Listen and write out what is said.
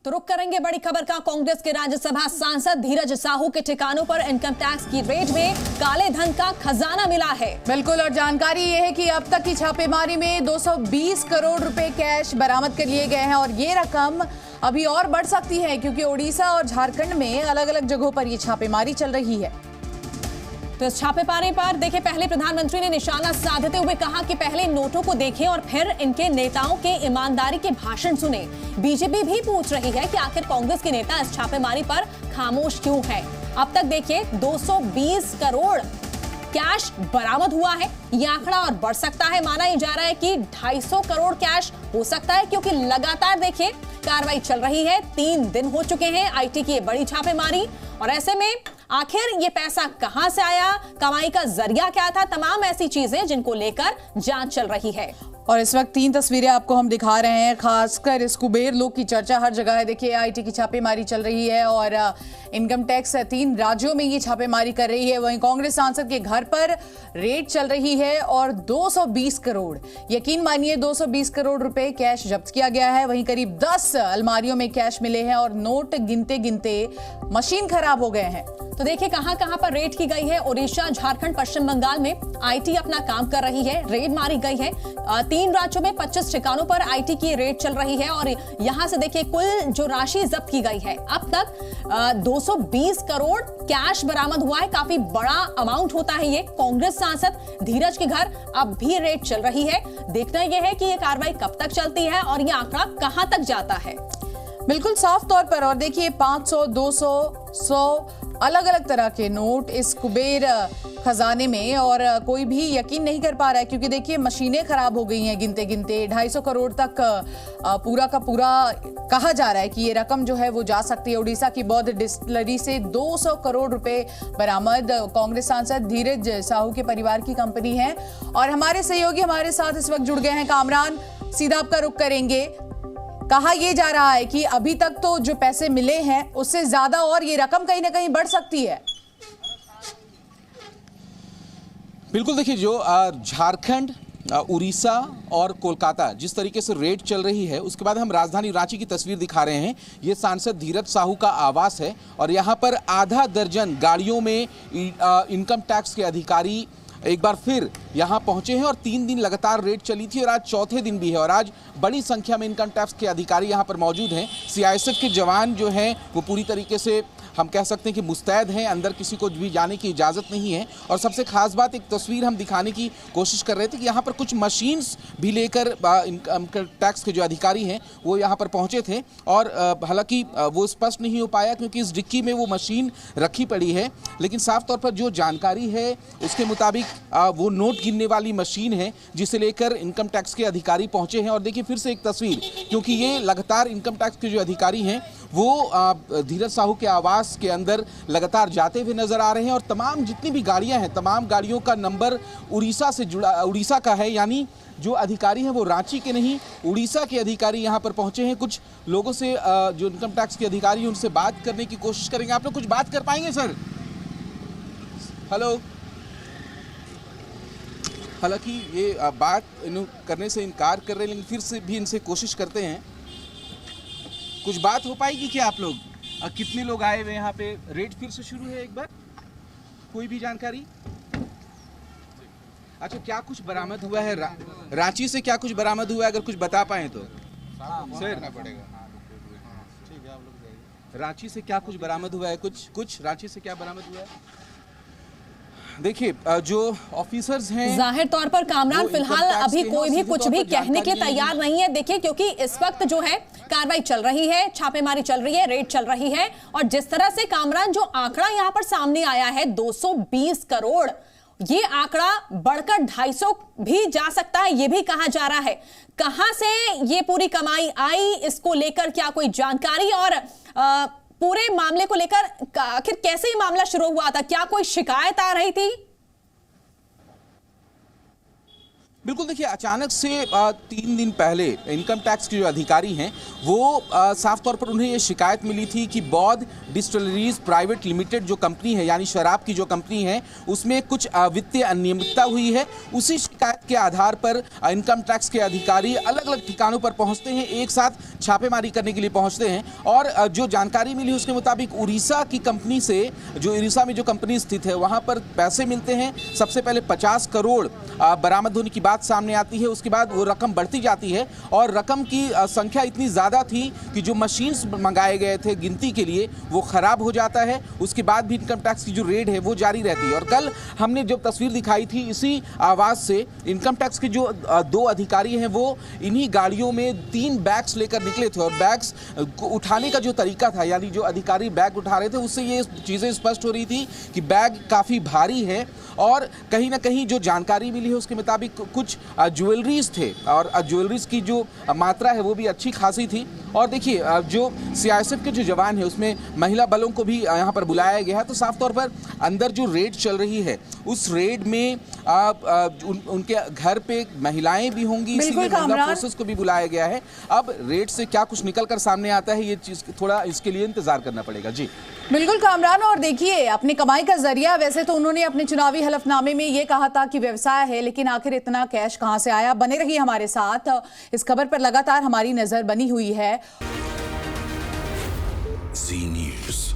तो रुक करेंगे बड़ी खबर का। कांग्रेस के राज्यसभा सांसद धीरज साहू के ठिकानों पर इनकम टैक्स की रेड में काले धन का खजाना मिला है। बिल्कुल, और जानकारी ये है कि अब तक की छापेमारी में 220 करोड़ रुपए कैश बरामद कर लिए गए हैं और ये रकम अभी और बढ़ सकती है क्योंकि ओडिशा और झारखंड में अलग अलग जगहों पर ये छापेमारी चल रही है। तो इस छापेमारी पर देखिए, पहले प्रधानमंत्री ने निशाना साधते हुए कहा कि पहले नोटों को देखें और फिर इनके नेताओं के ईमानदारी के भाषण सुने। बीजेपी भी पूछ रही है कि आखिर कांग्रेस के नेता इस छापेमारी पर खामोश क्यों है। अब तक देखिए 220 करोड़ कैश बरामद हुआ है। यह आंकड़ा और बढ़ सकता है। माना ही जा रहा है कि 250 करोड़ कैश हो सकता है क्योंकि लगातार देखिए कार्रवाई चल रही है। 3 दिन हो चुके हैं आईटी की ये बड़ी छापेमारी, और ऐसे में आखिर ये पैसा कहां से आया, कमाई का जरिया क्या था, तमाम ऐसी चीजें जिनको लेकर जांच चल रही है। और इस वक्त 3 तस्वीरें आपको हम दिखा रहे हैं। खासकर इस कुबेर लोग की चर्चा हर जगह है। देखिए, आईटी की छापेमारी चल रही है और इनकम टैक्स 3 राज्यों में ये छापेमारी कर रही है। वहीं कांग्रेस सांसद के घर पर रेड चल रही है और 220 करोड़, यकीन मानिए 220 करोड़ रुपए कैश जब्त किया गया है। वहीं करीब 10 अलमारियों में कैश मिले हैं और नोट गिनते गिनते मशीन खराब हो गए हैं। तो देखिए कहां कहां पर रेड की गई है। ओडिशा, झारखंड, पश्चिम बंगाल में आईटी अपना काम कर रही है। रेड मारी गई है 3 राज्यों में 25 ठिकानों पर आईटी की रेड चल रही है और यहां से देखिए कुल जो राशि जब्त की गई है, अब तक 220 करोड़ कैश बरामद हुआ है। काफी बड़ा अमाउंट होता है ये। कांग्रेस सांसद धीरज के घर अब भी रेड चल रही है। देखना यह है कि ये कार्रवाई कब तक चलती है और ये आंकड़ा कहां तक जाता है। बिल्कुल साफ तौर पर। और देखिए 500, 200, 100 अलग अलग तरह के नोट इस कुबेर खजाने में, और कोई भी यकीन नहीं कर पा रहा है क्योंकि देखिए मशीनें खराब हो गई हैं गिनते गिनते। 250 करोड़ तक पूरा का पूरा कहा जा रहा है कि ये रकम जो है वो जा सकती है। उड़ीसा की बौद्ध डिस्टिलरी से 200 करोड़ रुपए बरामद। कांग्रेस सांसद धीरज साहू के परिवार की कंपनी है और हमारे सहयोगी हमारे साथ इस वक्त जुड़ गए हैं। कामरान, सीधा आपका रुख करेंगे। कहा यह जा रहा है कि अभी तक तो जो पैसे मिले हैं उससे ज्यादा और ये रकम कहीं ना कहीं बढ़ सकती है। बिल्कुल, देखिए जो झारखंड, उड़ीसा और कोलकाता जिस तरीके से रेड चल रही है, उसके बाद हम राजधानी रांची की तस्वीर दिखा रहे हैं। ये सांसद धीरज साहू का आवास है और यहाँ पर आधा दर्जन गाड़ियों में इनकम टैक्स के अधिकारी एक बार फिर यहाँ पहुंचे हैं और 3 दिन लगातार रेड चली थी और आज चौथे दिन भी है और आज बड़ी संख्या में इनकम टैक्स के अधिकारी यहाँ पर मौजूद हैं। सीआईएसएफ के जवान जो हैं वो पूरी तरीके से हम कह सकते हैं कि मुस्तैद हैं, अंदर किसी को भी जाने की इजाज़त नहीं है। और सबसे खास बात, एक तस्वीर हम दिखाने की कोशिश कर रहे थे कि यहाँ पर कुछ मशीन्स भी लेकर इनकम टैक्स के जो अधिकारी हैं वो यहाँ पर पहुँचे थे और हालांकि वो स्पष्ट नहीं हो पाया क्योंकि इस डिक्की में वो मशीन रखी पड़ी है, लेकिन साफ तौर पर जो जानकारी है उसके मुताबिक वो नोट गिनने वाली मशीन है जिसे लेकर इनकम टैक्स के अधिकारी पहुँचे हैं। और देखिए फिर से एक तस्वीर, क्योंकि ये लगातार इनकम टैक्स के जो अधिकारी हैं वो धीरज साहू के आवास के अंदर लगातार जाते हुए नजर आ रहे हैं और तमाम जितनी भी गाड़ियां हैं, तमाम गाड़ियों का नंबर उड़ीसा से जुड़ा, उड़ीसा का है। यानी जो अधिकारी हैं वो रांची के नहीं, उड़ीसा के अधिकारी यहां पर पहुंचे हैं। कुछ लोगों से जो इनकम टैक्स के अधिकारी हैं उनसे बात करने की कोशिश करेंगे। आप लोग कुछ बात कर पाएंगे सर? हेलो। हालांकि ये बात करने से इनकार कर रहे हैं, लेकिन फिर से भी इनसे कोशिश करते हैं। कुछ बात हो पाएगी क्या? आप लोग कितने लोग आए हुए यहाँ पे? रेड फिर से शुरू है एक बार? कोई भी जानकारी? अच्छा, क्या कुछ बरामद हुआ है? रांची से क्या कुछ बरामद हुआ है, अगर कुछ बता पाए तो सर? रांची से क्या कुछ बरामद हुआ है? कुछ रांची से क्या बरामद हुआ है? देखिए जो ऑफिसर्स हैं, जाहिर तौर पर कामरान फिलहाल अभी कोई भी कुछ भी कहने के लिए तैयार नहीं है। देखिए क्योंकि इस वक्त जो है कार्रवाई चल रही है, छापेमारी चल रही है, रेड चल रही है और जिस तरह से कामरान जो आंकड़ा यहां पर सामने आया है 220 करोड़, ये आंकड़ा बढ़कर 250 भी जा सकता है, ये भी कहा जा रहा है। कहां से ये पूरी कमाई आई, इसको लेकर क्या कोई जानकारी और पूरे मामले को लेकर आखिर कैसे ये मामला शुरू हुआ था? क्या कोई शिकायत आ रही थी? बिल्कुल, देखिए अचानक से 3 दिन पहले इनकम टैक्स के जो अधिकारी हैं वो साफ तौर पर उन्हें ये शिकायत मिली थी कि बौद्ध डिस्टिलरीज प्राइवेट लिमिटेड जो कंपनी है, यानी शराब की जो कंपनी है, उसमें कुछ वित्तीय अनियमितता हुई है। उसी शिकायत के आधार पर इनकम टैक्स के अधिकारी अलग अलग ठिकानों पर पहुंचते हैं, एक साथ छापेमारी करने के लिए पहुंचते हैं। और जो जानकारी मिली उसके मुताबिक उड़ीसा की कंपनी से, जो उड़ीसा में जो कंपनी स्थित है वहां पर पैसे मिलते हैं। सबसे पहले 50 करोड़ बरामद होने की बात सामने आती है, उसके बाद वो रकम बढ़ती जाती है और रकम की संख्या इतनी ज़्यादा थी कि जो मशीन्स मंगाए गए थे गिनती के लिए वो ख़राब हो जाता है। उसके बाद भी इनकम टैक्स की जो रेड है वो जारी रहती है। और कल हमने जो तस्वीर दिखाई थी इसी आवाज़ से इनकम टैक्स के जो 2 अधिकारी हैं वो इन्हीं गाड़ियों में 3 बैग्स लेकर निकले थे। और बैग्स को उठाने का जो तरीका था, यानी जो अधिकारी बैग उठा रहे थे, उससे ये चीज़ें स्पष्ट हो रही थी कि बैग काफ़ी भारी है। और कहीं ना कहीं जो जानकारी मिली है उसके मुताबिक कुछ ज्वेलरीज थे और ज्वेलरीज की जो मात्रा है वो भी अच्छी खासी थी। और देखिए जो सीआईएसएफ के जो जवान है उसमें महिला बलों को भी यहाँ पर बुलाया गया है। तो साफ तौर पर अंदर जो रेड चल रही है उस रेड में उनके घर पे महिलाएं भी होंगी, इसलिए महिला फोर्सेस को भी बुलाया गया है। अब रेड से क्या कुछ निकल कर सामने आता है ये चीज थोड़ा इसके लिए इंतजार करना पड़ेगा। जी बिल्कुल कामरान। और देखिए अपनी कमाई का जरिया, वैसे तो उन्होंने अपने चुनावी हलफनामे में ये कहा था कि व्यवसाय है, लेकिन आखिर इतना कैश कहां से आया? बने रहिए हमारे साथ, इस खबर पर लगातार हमारी नजर बनी हुई है। जी न्यूज़।